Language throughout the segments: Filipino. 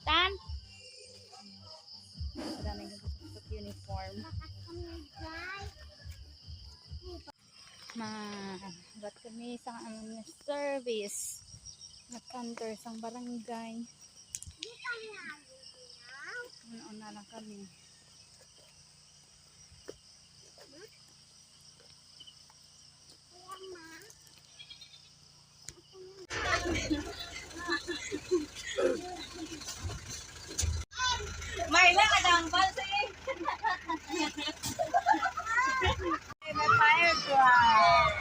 Tan? Marami nagsusot uniform. Magat kami sa service. Nag-counter sa barangay. Una lang kami. Marla, kadambal sa'yo. May fire truck.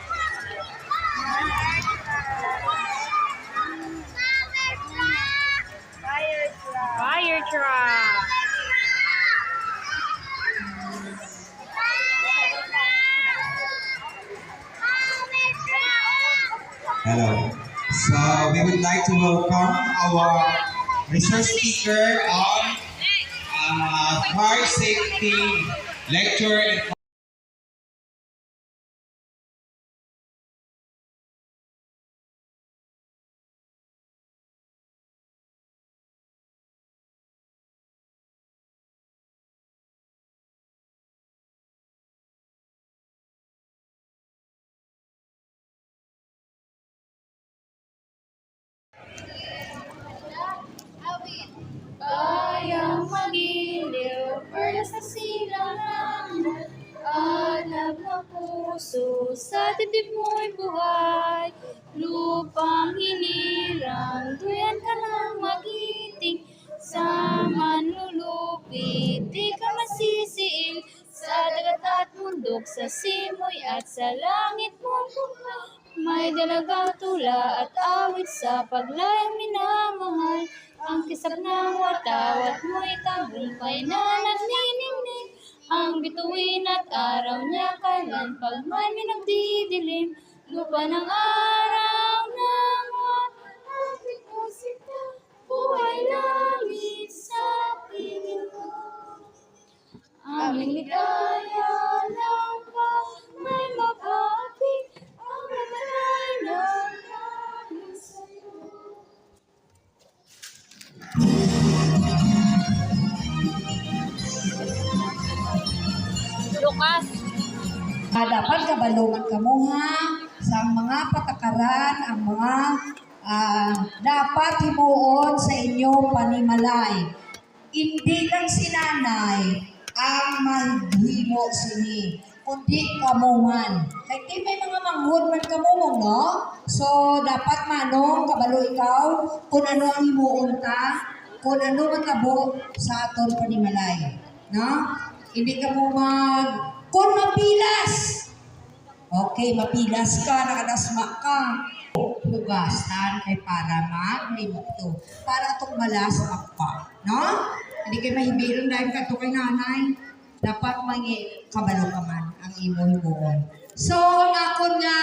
Fire truck. Hello. So we would like to welcome our research speaker on fire safety lecture and Bayang magiliw, perla sa silangan, alab na puso, sa dibdib mo'y buhay. Lupang hinirang, duyan ka ng magiting, sa manlulupit, di ka masisiil, sa dagat at bundok, sa simoy at sa langit mong may dalaga, tula at awit sa paglayang minamahal. Ang kisap ng watawat mo'y tagumpay na nagniningning. Ang bituin at araw niya kailan pag may minagdidilim. Lupa ng araw ng ating musika, buhay langit sa pingin mo. Aming ligaya lang pa may mapapit, ang namanay ng aking sa'yo. Lucas. Dapat kabalungan kamo ha sa mga patakaran, ang mga dapat himuon sa inyong panimalay. Hindi lang si nanay ang mahimo sini, kundi kamungan. Kaya di may mga manghud man kamumong, no? So, dapat manong kabalo ikaw kung ano ang himuon ta, kung ano matabo sa aton panimalay. No? Hindi ka mo kung mapilas. Okay, mapilas ka, nakadasma ka. Hugasan kay para maglimot to. Para itong malas pa. No? Hindi kayo mahibiron dahil ka ito kay nanay. Dapat mangi kabalo ka man ang imong buon. So, ako nga,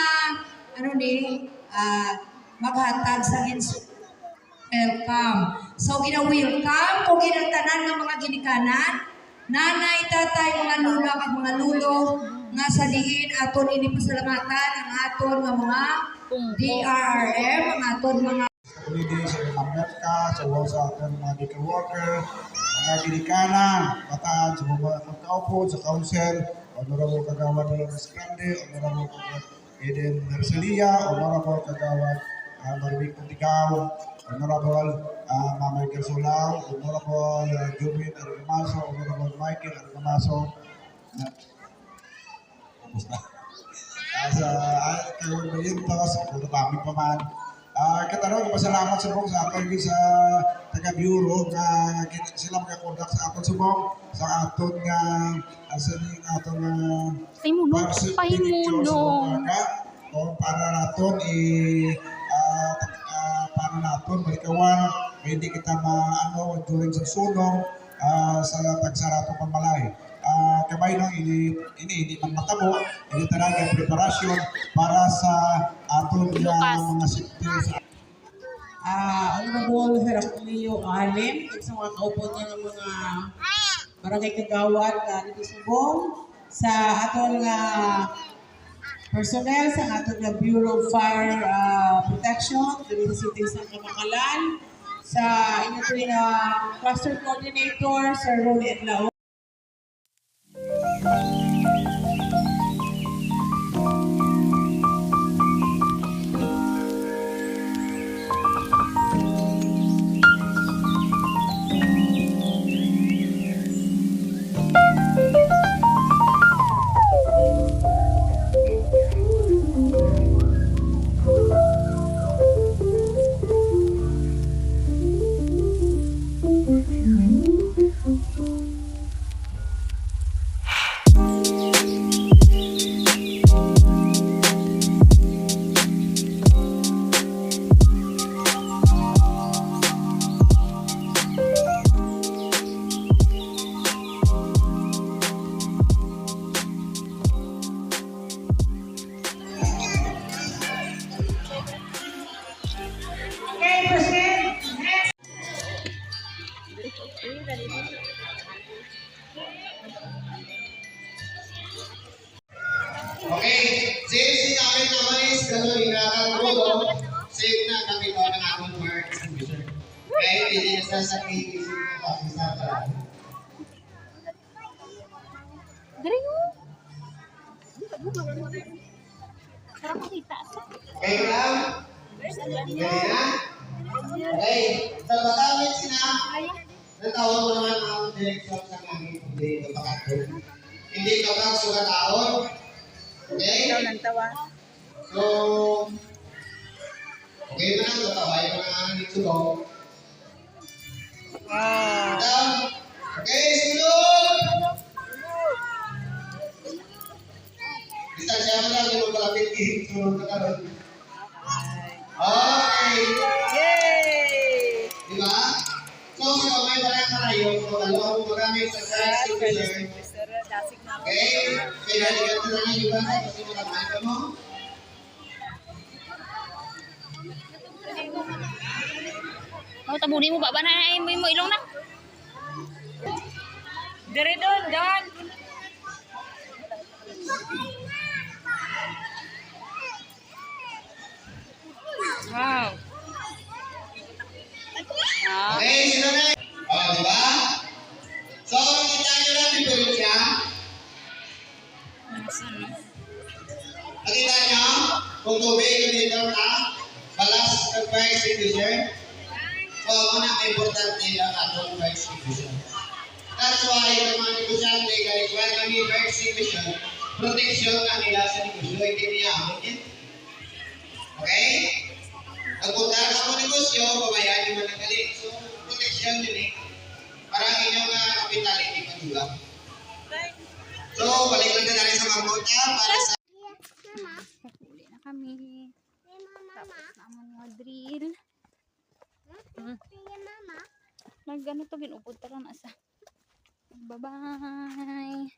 maghatag sa welcome. So, ina-welcome kung ginatanan ng mga ginikanan, nanay, tatay, mga lula, at mga lulo, nga sa diin, aton inipasalamatan ang aton nga mga DRRM, ang aton mga community sa mga merka, sa aton mga medical worker, mga ginikanan, bataan sa mga magkaupo, sa council, Honorable Kagawad Dolores Grande, Honorable Kagawad Eden Narcelia, Honorable Kagawad Marvic Puntigaw, Honorable Michael Solao, Honorable Jumit Argamaso, Honorable Michael Argamaso, sa kawan ba yun to, sa kung natamit pa man. Katanong, pasalamat sa bong sa aton sa taga-bureau nga sila makakondak sa aton subong sa aton nga asanin aton Pahimulong. O para naton para naton malikawan hindi kita maano during sa sunong sa tagsarato pamalay. Kabay nang ini man matabo, ini talaga preparasyon para sa aton mga safety sa Honorable Heraclio Alem, sa mga kaupo niya ng mga barangay kagawad dito sa Subong, sa aton nga personnel sa atong nga Bureau of Fire Protection diri sa City sa Kamangalan, sa inyong cluster coordinator, Sir Ronnie Edlao. Okay, since namin naman is Carolina Caldulo, save na kami ko ng akong fire extinguisher. Okay, hindi na sasakit isip ko kasi sa talaga. Dari mo. Sarap makita. Okay lang? Ready na? Okay, sa Batamit sina, natawag mo naman ang direksyon sa kami dito pakatulog. Hindi ka ba sugataon? Okay? So, okay na lang, tataway ko na ang dito ko. Down. Okay, sunod! Distansya mo lang, yung palapit sunod na karoon. Okay. Yay! Diba? So, sa may parang karayong, kung alam mo magamit sa fire extinguisher, okay? Kaya ligat ko na lang yung bata kasi maramay ka mo. Oh, tabunin mo ba na mo ilong na? Dire doon, Don! Wow! Okay, sino na? Oh, diba? So, nakita nyo lang diferensya. Nakita nyo? Kung tubig, dito na, balas ng fire extinguisher. So, ako na importante ang atong fire extinguisher. That's why, yung mga negosyante, guys, while kami fire extinguisher, protection na nila sa negosyo, hindi niya amon yan. Okay? Pagpunta ka mo negosyo, babayaan yung managaling. So, protection yun eh. Para inyong kapital, hindi patulang. So, balik lang na natin sa mga mota para sa... Uli na kami. Tapos naman mga drill. Nag-ano to, ginupod tara na sa. Bye-bye.